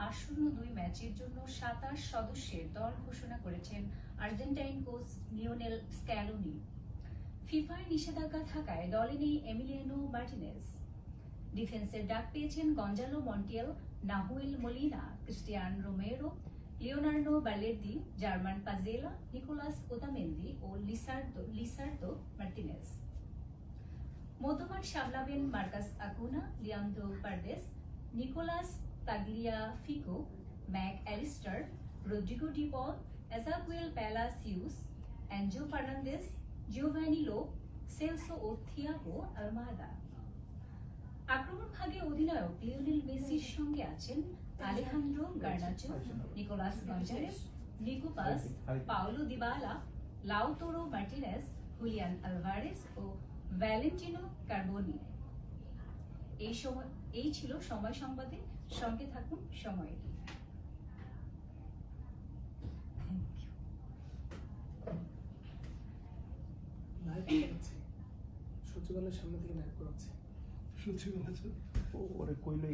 আসন্ন 2 ম্যাচের জন্য 27 সদস্যের দল ঘোষণা করেছেন আর্জেন্টাইন কোচ লিওনেল স্ক্যালোনি। ফিফার নিষেধাজ্ঞা থাকায় দলে নেই এমিলিয়ানো মার্টিনেজ। ডিফেন্সের ডাক পেয়েছেন Gonzalo Montiel, Nahuel Molina, Cristian Romero, Leonardo Balerdi, German Pezzella, Nicolas Otamendi ও লিসার্দো মার্টিনেজ। মধ্যমাঠ সামলাবেন Marcos Acuna, Leandro Paredes, Nicolas Tagliafico, Mac Allister, Rodrigo De Paul, Ezequiel Palacios, Enzo Fernandez, Giovani Lo, Celso ও Thiago Almada. আক্রমণ ভাগে অধিনায়ক Lionel মেসির সঙ্গে আছেন Alejandro Garnacho, Nicolas Gonzalez, Nico Paz, Paulo Dybala, Lautaro Martinez, Julian Alvarez ও Valentino Carboni. এই ছিল সময় সংবাদে। সঙ্গে থাকুন সময়। সচিবালয়ের সামনে থেকে লাইভ করাচ্ছে। সচিবালয় ওরে কইলে